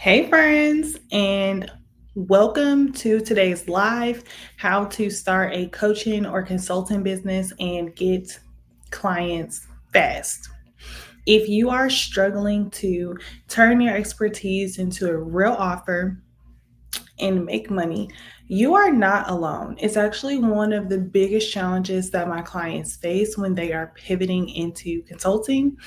Hey, friends, and welcome to today's live how to start a coaching or consulting business and get clients fast. If you are struggling to turn your expertise into a real offer and make money, you are not alone. It's actually one of the biggest challenges that my clients face when they are pivoting into consulting,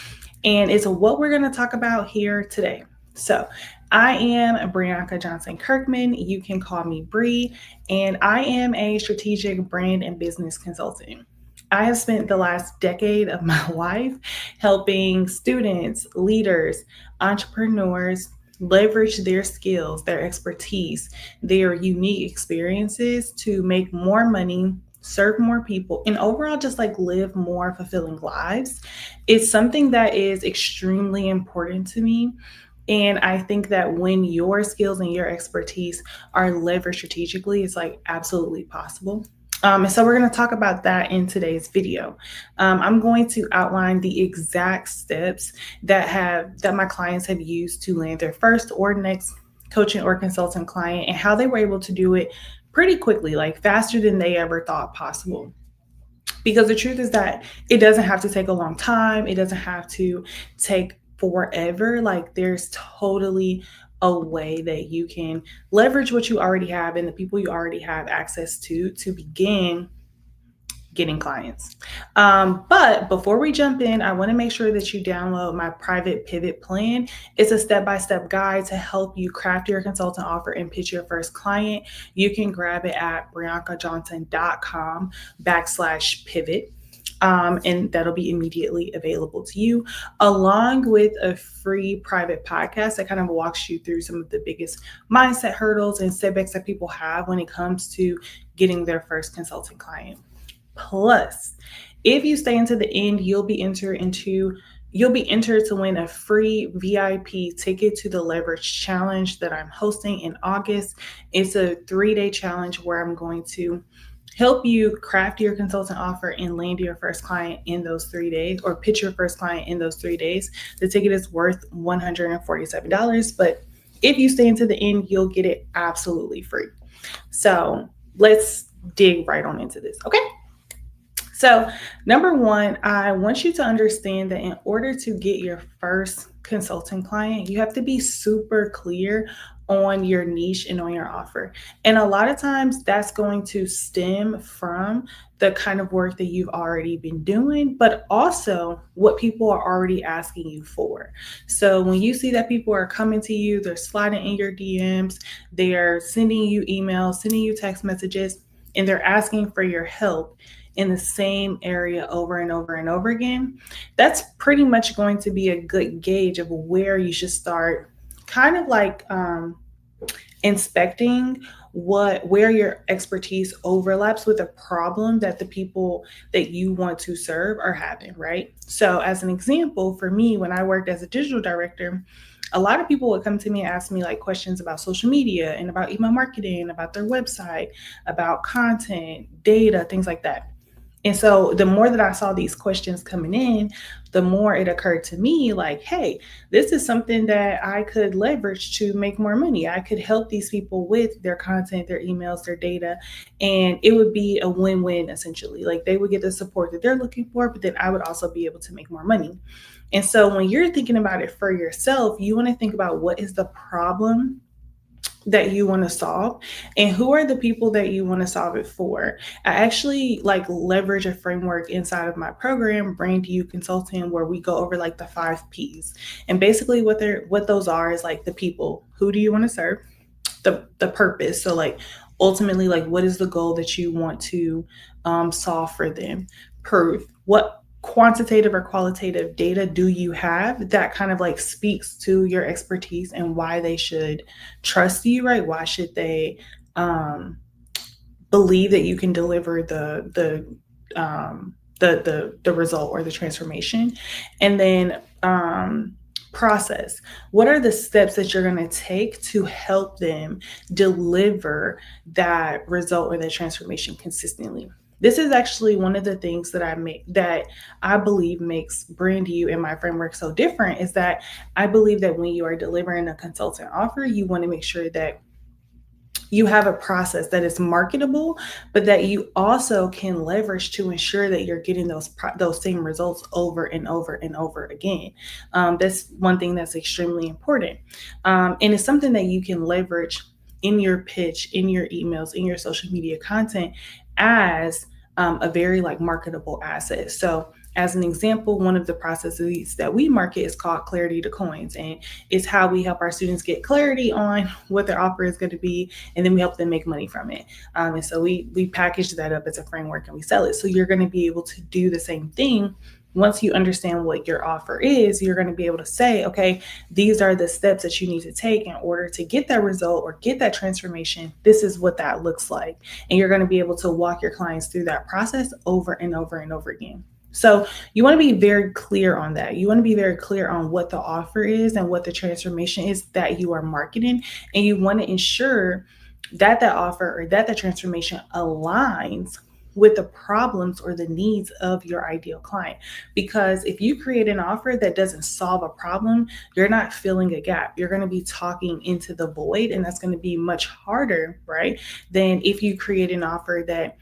and it's what we're going to talk about here today. So, I am Brianka Johnson Kirkman. You can call me Bree, and I am a strategic brand and business consultant. I have spent the last decade of my life helping students, leaders, entrepreneurs leverage their skills, their expertise, their unique experiences to make more money, serve more people, and overall just like live more fulfilling lives. It's something that is extremely important to me. And I think that when your skills and your expertise are leveraged strategically, it's like absolutely possible. And so we're going to talk about that in today's video. I'm going to outline the exact steps that my clients have used to land their first or next coaching or consultant client, and how they were able to do it pretty quickly, like faster than they ever thought possible. Because the truth is that it doesn't have to take a long time. It doesn't have to take forever. Like, there's totally a way that you can leverage what you already have and the people you already have access to begin getting clients. But before we jump in, I want to make sure that you download my private pivot plan. It's a step-by-step guide to help you craft your consultant offer and pitch your first client. You can grab it at briankajohnson.com/pivot. And that'll be immediately available to you, along with a free private podcast that kind of walks you through some of the biggest mindset hurdles and setbacks that people have when it comes to getting their first consulting client. Plus, if you stay into the end, you'll be entered to win a free VIP ticket to the Leverage Challenge that I'm hosting in August. It's a 3-day challenge where I'm going to help you craft your consultant offer and land your first client in those 3 days, or pitch your first client in those 3 days. The ticket is worth $147, but if you stay into the end, you'll get it absolutely free. So let's dig right on into this, okay? So, number one, I want you to understand that in order to get your first consulting client, you have to be super clear on your niche and on your offer. And a lot of times that's going to stem from the kind of work that you've already been doing, but also what people are already asking you for. So when you see that people are coming to you, they're sliding in your DMs, they're sending you emails, sending you text messages, and they're asking for your help in the same area over and over and over again, that's pretty much going to be a good gauge of where you should start kind of like inspecting where your expertise overlaps with a problem that the people that you want to serve are having, right? So as an example, for me, when I worked as a digital director, a lot of people would come to me and ask me like questions about social media and about email marketing, about their website, about content, data, things like that. And so the more that I saw these questions coming in, the more it occurred to me like, hey, this is something that I could leverage to make more money. I could help these people with their content, their emails, their data, and it would be a win-win essentially. Like, they would get the support that they're looking for, but then I would also be able to make more money. And so when you're thinking about it for yourself, you want to think about what is the problem that you want to solve and who are the people that you want to solve it for. I actually like leverage a framework inside of my program, Brand You Consulting, where we go over like the 5 P's. And basically what those are is like the people, who do you want to serve? The purpose. So like ultimately, like, what is the goal that you want to solve for them? Proof. What quantitative or qualitative data do you have that kind of like speaks to your expertise and why they should trust you, right? Why should they believe that you can deliver the result or the transformation? And then process. What are the steps that you're going to take to help them deliver that result or that transformation consistently? This is actually one of the things that I believe makes Brand You and my framework so different, is that I believe that when you are delivering a consultant offer, you want to make sure that you have a process that is marketable, but that you also can leverage to ensure that you're getting those same results over and over and over again. That's one thing that's extremely important, and it's something that you can leverage in your pitch, in your emails, in your social media content as a very like marketable asset. So as an example, one of the processes that we market is called Clarity to Coins, and it's how we help our students get clarity on what their offer is going to be, and then we help them make money from it. And so we package that up as a framework and we sell it. So you're going to be able to do the same thing. Once you understand what your offer is, you're going to be able to say, okay, these are the steps that you need to take in order to get that result or get that transformation. This is what that looks like. And you're going to be able to walk your clients through that process over and over and over again. So you want to be very clear on that. You want to be very clear on what the offer is and what the transformation is that you are marketing. And you want to ensure that that offer or that the transformation aligns with the problems or the needs of your ideal client. Because if you create an offer that doesn't solve a problem, you're not filling a gap. You're going to be talking into the void, and that's going to be much harder, right? Than if you create an offer that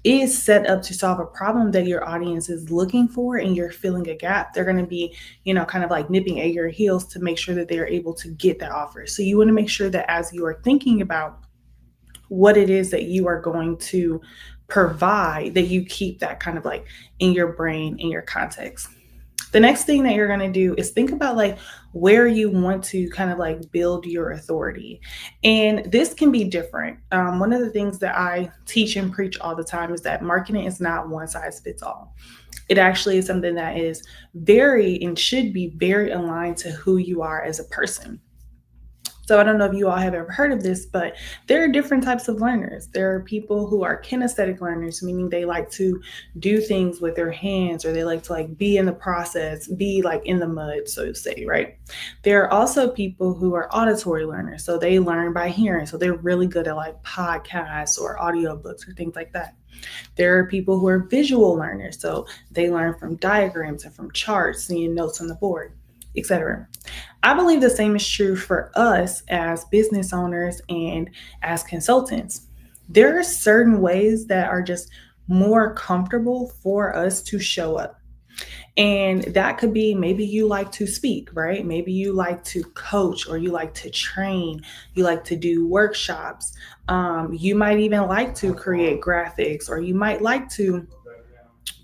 is set up to solve a problem that your audience is looking for and you're filling a gap. They're going to be, kind of like nipping at your heels to make sure that they're able to get that offer. So you want to make sure that as you are thinking about what it is that you are going to provide, that you keep that kind of like in your brain, in your context. The next thing that you're going to do is think about like where you want to kind of like build your authority. And this can be different. One of the things that I teach and preach all the time is that marketing is not one size fits all. It actually is something that is very and should be very aligned to who you are as a person. So I don't know if you all have ever heard of this, but there are different types of learners. There are people who are kinesthetic learners, meaning they like to do things with their hands, or they like to like be in the process, be like in the mud, so to say, right? There are also people who are auditory learners. So they learn by hearing. So they're really good at like podcasts or audiobooks or things like that. There are people who are visual learners. So they learn from diagrams and from charts, seeing notes on the board, etc. I believe the same is true for us as business owners and as consultants. There are certain ways that are just more comfortable for us to show up. And that could be maybe you like to speak, right? Maybe you like to coach, or you like to train, you like to do workshops. You might even like to create graphics, or you might like to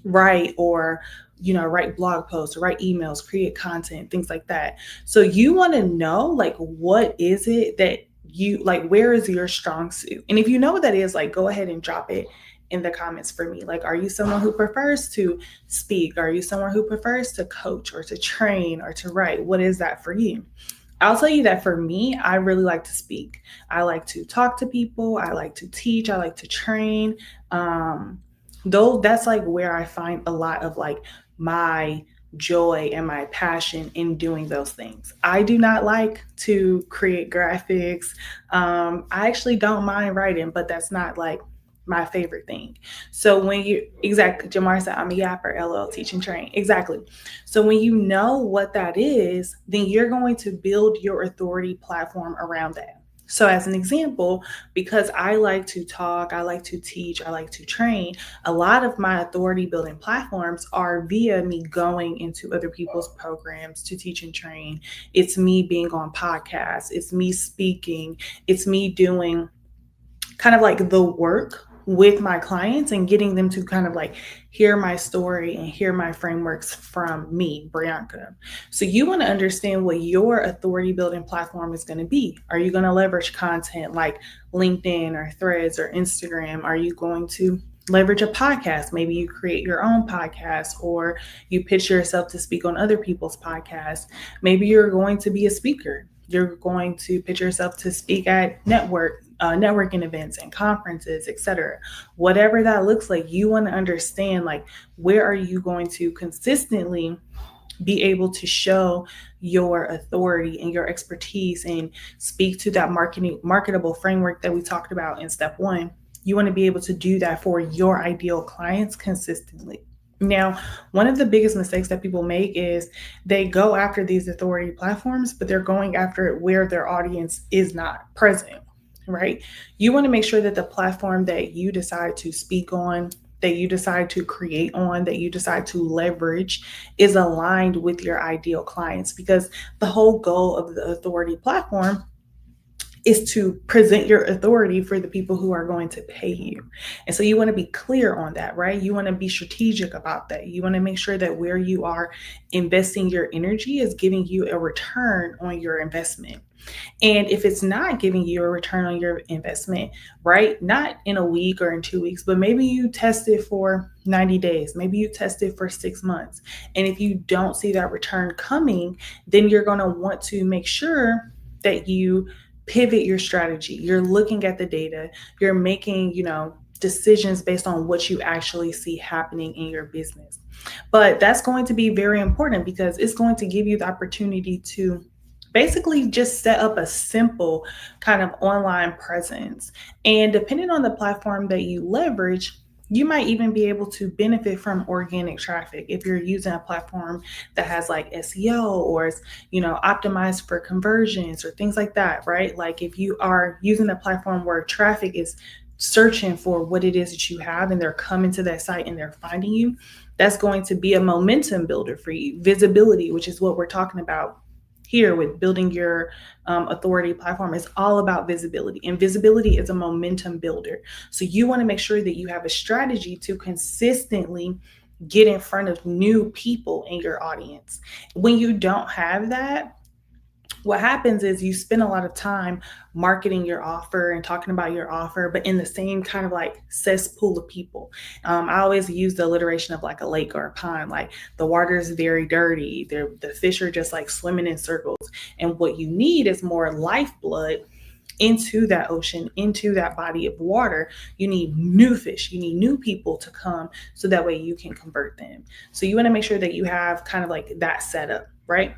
write, or write blog posts, or write emails, create content, things like that. So you want to know like what is it that you like, where is your strong suit? And if you know what that is, like go ahead and drop it in the comments for me. Like, are you someone who prefers to speak? Are you someone who prefers to coach or to train or to write? What is that for you? I'll tell you that for me, I really like to speak. I like to talk to people. I like to teach. I like to train. Though that's like where I find a lot of like my joy and my passion in doing those things. I do not like to create graphics. I actually don't mind writing, but that's not like my favorite thing. So when you exactly, Jamar said, I'm a yapper, LL, teach and train. Exactly. So when you know what that is, then you're going to build your authority platform around that. So as an example, because I like to talk, I like to teach, I like to train, a lot of my authority building platforms are via me going into other people's programs to teach and train. It's me being on podcasts, it's me speaking, it's me doing kind of like the work with my clients and getting them to kind of like hear my story and hear my frameworks from me, Brianka. So you want to understand what your authority building platform is going to be. Are you going to leverage content like LinkedIn or Threads or Instagram? Are you going to leverage a podcast? Maybe you create your own podcast, or you pitch yourself to speak on other people's podcasts. Maybe you're going to be a speaker. You're going to pitch yourself to speak at networking events and conferences, etc. Whatever that looks like, you want to understand like where are you going to consistently be able to show your authority and your expertise and speak to that marketable framework that we talked about in step 1. You want to be able to do that for your ideal clients consistently. Now, one of the biggest mistakes that people make is they go after these authority platforms, but they're going after it where their audience is not present, right? You want to make sure that the platform that you decide to speak on, that you decide to create on, that you decide to leverage is aligned with your ideal clients, because the whole goal of the authority platform is to present your authority for the people who are going to pay you. And so you want to be clear on that, right? You want to be strategic about that. You want to make sure that where you are investing your energy is giving you a return on your investment. And if it's not giving you a return on your investment, right? Not in a week or in 2 weeks, but maybe you test it for 90 days, maybe you test it for 6 months. And if you don't see that return coming, then you're going to want to make sure that you pivot your strategy. You're looking at the data, you're making, decisions based on what you actually see happening in your business. But that's going to be very important because it's going to give you the opportunity to basically just set up a simple kind of online presence. And depending on the platform that you leverage, you might even be able to benefit from organic traffic if you're using a platform that has like SEO or is, optimized for conversions or things like that, right? Like if you are using a platform where traffic is searching for what it is that you have and they're coming to that site and they're finding you, that's going to be a momentum builder for you. Visibility, which is what we're talking about here with building your authority platform, is all about visibility, and visibility is a momentum builder. So you want to make sure that you have a strategy to consistently get in front of new people in your audience. When you don't have that, what happens is you spend a lot of time marketing your offer and talking about your offer, but in the same kind of like cesspool of people. I always use the alliteration of like a lake or a pond, like the water is very dirty. The fish are just like swimming in circles. And what you need is more lifeblood into that ocean, into that body of water. You need new fish, you need new people to come so that way you can convert them. So you want to make sure that you have kind of like that setup, right?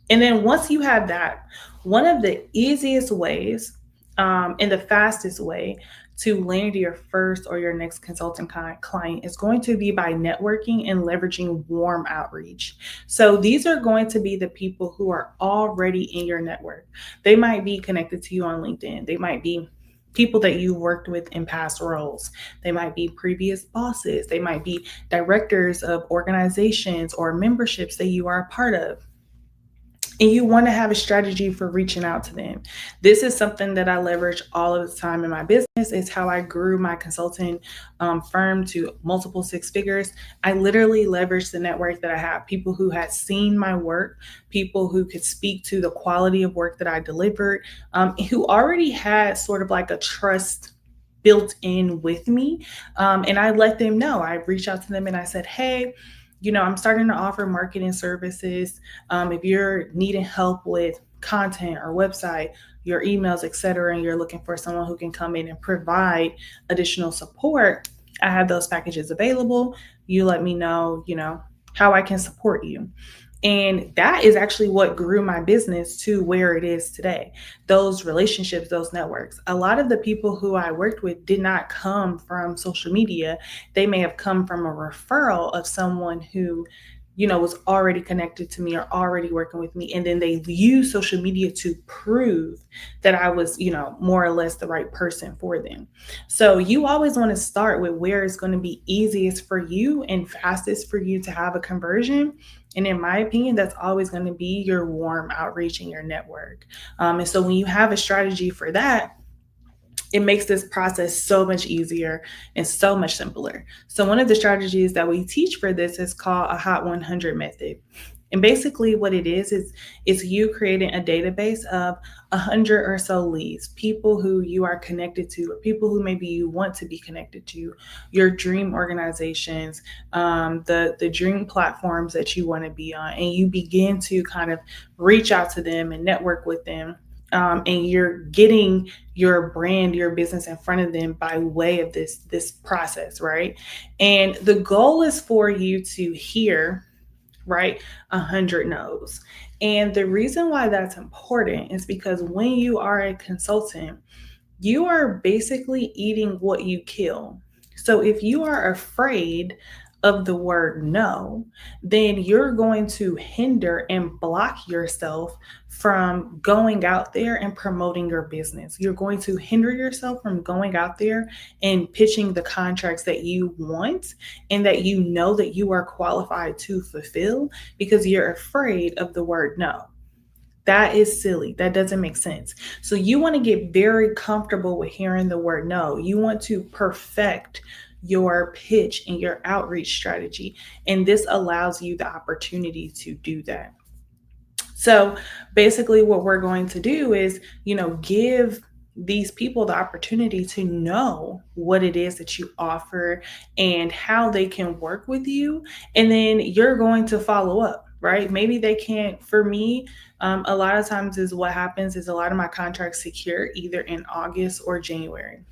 And then once you have that, one of the easiest ways and the fastest way to land your first or your next consulting client is going to be by networking and leveraging warm outreach. So these are going to be the people who are already in your network. They might be connected to you on LinkedIn. They might be people that you worked with in past roles. They might be previous bosses. They might be directors of organizations or memberships that you are a part of, and you want to have a strategy for reaching out to them. This is something that I leverage all of the time in my business. It's how I grew my consulting firm to multiple six figures. I literally leveraged the network that I have, people who had seen my work, people who could speak to the quality of work that I delivered, who already had sort of like a trust built in with me. And I let them know. I reached out to them and I said, hey, I'm starting to offer marketing services. If you're needing help with content or website, your emails, etc., and you're looking for someone who can come in and provide additional support, I have those packages available. You let me know, how I can support you. And that is actually what grew my business to where it is today. Those relationships, those networks. A lot of the people who I worked with did not come from social media. They may have come from a referral of someone who, was already connected to me or already working with me. And then they use social media to prove that I was, more or less the right person for them. So you always want to start with where it's going to be easiest for you and fastest for you to have a conversion. And in my opinion, that's always going to be your warm outreach and your network. And so when you have a strategy for that, it makes this process so much easier and so much simpler. So one of the strategies that we teach for this is called a Hot 100 method. And basically what it is you creating a database of 100 or so leads, people who you are connected to or people who maybe you want to be connected to, your dream organizations, the dream platforms that you want to be on. And you begin to kind of reach out to them and network with them. And you're getting your brand, your business in front of them by way of this process, right? And the goal is for you to hear, right, 100 no's. And the reason why that's important is because when you are a consultant, you are basically eating what you kill. So if you are afraid of the word no, then you're going to hinder and block yourself from going out there and promoting your business. You're going to hinder yourself from going out there and pitching the contracts that you want and that you know that you are qualified to fulfill because you're afraid of the word no. That is silly. That doesn't make sense. So you want to get very comfortable with hearing the word no. You want to perfect your pitch and your outreach strategy. And this allows you the opportunity to do that. So basically, what we're going to do is, give these people the opportunity to know what it is that you offer and how they can work with you. And then you're going to follow up, right? Maybe they can't, for me, a lot of times is what happens is a lot of my contracts secure either in August or January,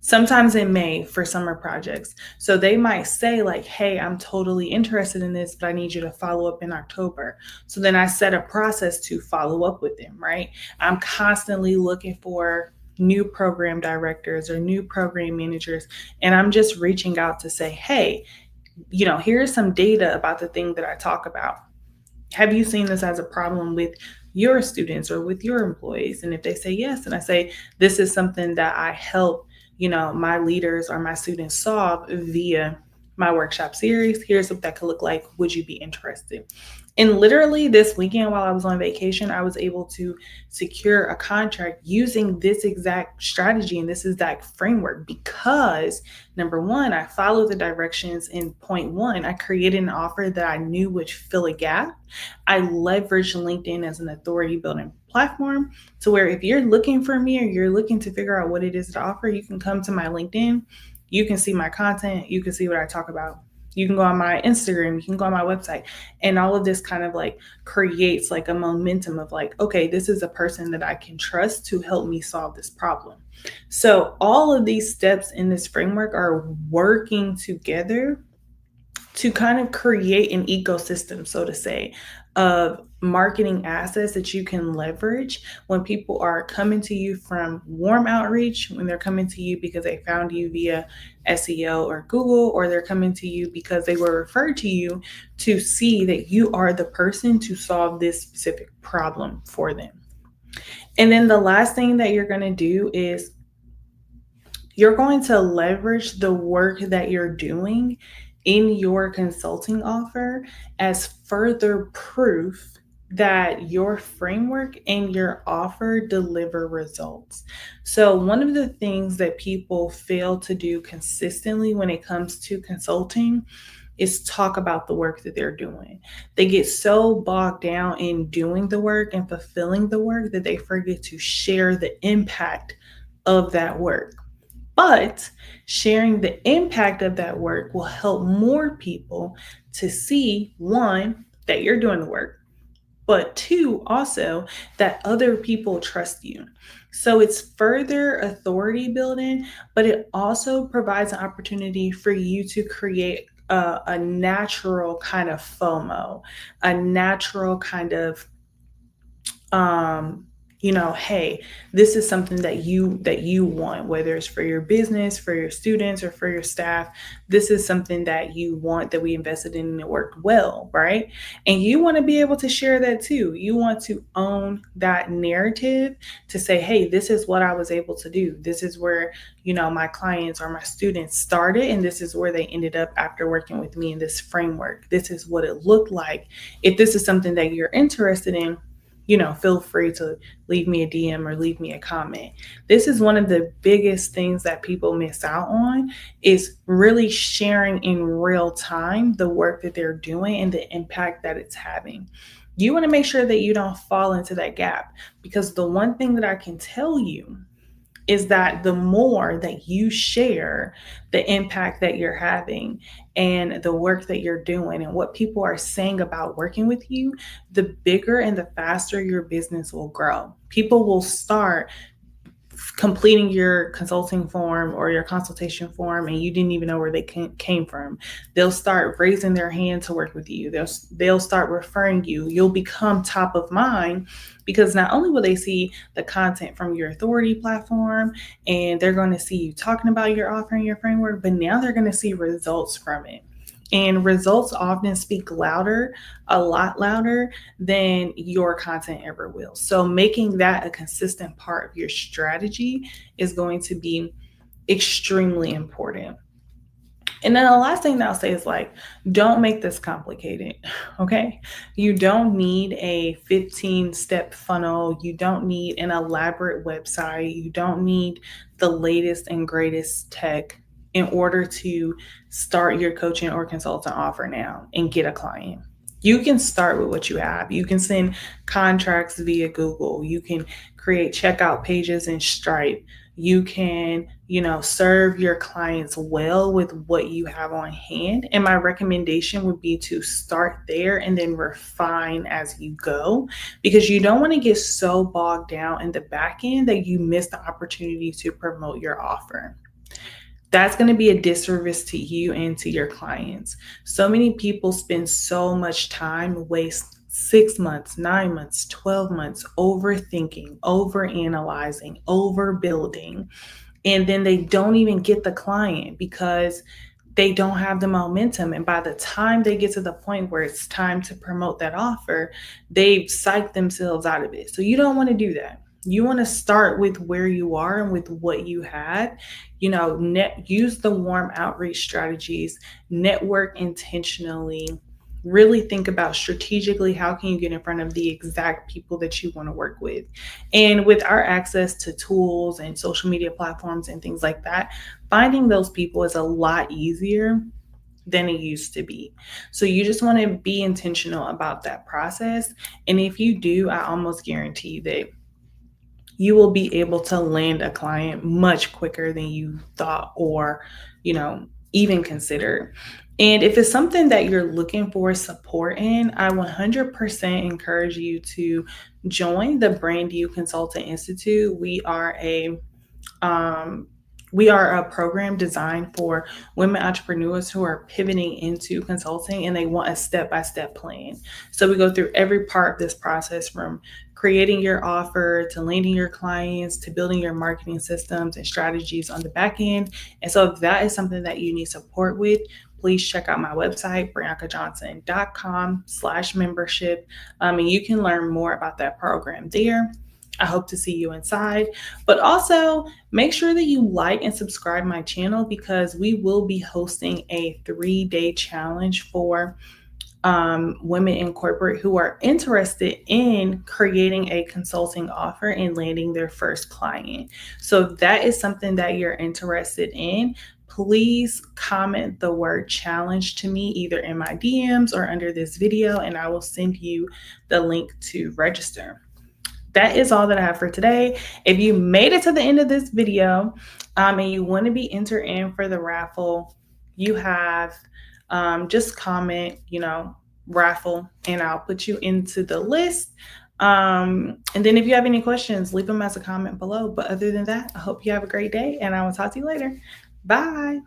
sometimes in May for summer projects. So they might say, like, hey, I'm totally interested in this, but I need you to follow up in October. So then I set a process to follow up with them, right? I'm constantly looking for new program directors or new program managers. And I'm just reaching out to say, hey, here's some data about the thing that I talk about. Have you seen this as a problem with your students or with your employees? And if they say yes, and I say, this is something that I help, my leaders or my students solve via my workshop series. Here's what that could look like. Would you be interested? And literally this weekend while I was on vacation, I was able to secure a contract using this exact strategy and this exact framework because number one, I followed the directions in point one. I created an offer that I knew would fill a gap. I leveraged LinkedIn as an authority building platform to where if you're looking for me or you're looking to figure out what it is to offer, you can come to my LinkedIn. You can see my content. You can see what I talk about. You can go on my Instagram, you can go on my website, and all of this kind of like creates like a momentum of like, okay, this is a person that I can trust to help me solve this problem. So all of these steps in this framework are working together to kind of create an ecosystem, so to say, of marketing assets that you can leverage when people are coming to you from warm outreach, when they're coming to you because they found you via SEO or Google, or they're coming to you because they were referred to you to see that you are the person to solve this specific problem for them. And then the last thing that you're going to do is you're going to leverage the work that you're doing in your consulting offer as further proof that your framework and your offer deliver results. So, one of the things that people fail to do consistently when it comes to consulting is talk about the work that they're doing. They get so bogged down in doing the work and fulfilling the work that they forget to share the impact of that work. But sharing the impact of that work will help more people to see, one, that you're doing the work, but two, also that other people trust you. So it's further authority building, but it also provides an opportunity for you to create a natural kind of FOMO, a natural kind of hey, this is something that you want, whether it's for your business, for your students, or for your staff. This is something that you want, that we invested in and it worked well, right? And you want to be able to share that too. You want to own that narrative to say, hey, this is what I was able to do. This is where my clients or my students started, and this is where they ended up after working with me in this framework. This is what it looked like. If this is something that you're interested in, feel free to leave me a DM or leave me a comment. This is one of the biggest things that people miss out on, is really sharing in real time the work that they're doing and the impact that it's having. You want to make sure that you don't fall into that gap, because the one thing that I can tell you is that the more that you share the impact that you're having and the work that you're doing and what people are saying about working with you, the bigger and the faster your business will grow. People will start completing your consulting form or your consultation form and you didn't even know where they came from. They'll start raising their hand to work with you. They'll start referring you. You'll become top of mind because not only will they see the content from your authority platform and they're going to see you talking about your offer and your framework, but now they're going to see results from it. And results often speak louder, a lot louder than your content ever will. So making that a consistent part of your strategy is going to be extremely important. And then the last thing that I'll say is like, don't make this complicated. Okay. You don't need a 15-step funnel. You don't need an elaborate website. You don't need the latest and greatest tech in order to start your coaching or consultant offer now and get a client. You can start with what you have. You can send contracts via Google. You can create checkout pages in Stripe. You can, serve your clients well with what you have on hand. And my recommendation would be to start there and then refine as you go, because you don't want to get so bogged down in the back end that you miss the opportunity to promote your offer. That's going to be a disservice to you and to your clients. So many people spend so much time, waste 6 months, 9 months, 12 months overthinking, overanalyzing, overbuilding, and then they don't even get the client because they don't have the momentum. And by the time they get to the point where it's time to promote that offer, they've psyched themselves out of it. So you don't want to do that. You want to start with where you are and with what you had. Use the warm outreach strategies, network intentionally, really think about strategically how can you get in front of the exact people that you want to work with. And with our access to tools and social media platforms and things like that, finding those people is a lot easier than it used to be. So you just want to be intentional about that process. And if you do, I almost guarantee that you will be able to land a client much quicker than you thought or, even considered. And if it's something that you're looking for support in, I 100% encourage you to join the Brand You Consultant Institute. We are a program designed for women entrepreneurs who are pivoting into consulting and they want a step-by-step plan. So we go through every part of this process, from creating your offer to landing your clients to building your marketing systems and strategies on the back end. And so if that is something that you need support with, please check out my website, briankajohnson.com/membership. And you can learn more about that program there. I hope to see you inside. But also make sure that you like and subscribe my channel, because we will be hosting a 3-day challenge for women in corporate who are interested in creating a consulting offer and landing their first client. So if that is something that you're interested in, please comment the word challenge to me either in my DMs or under this video, and I will send you the link to register. That is all that I have for today. If you made it to the end of this video and you want to be entered in for the raffle, you have just comment, raffle, and I'll put you into the list. And then if you have any questions, leave them as a comment below. But other than that, I hope you have a great day and I will talk to you later. Bye.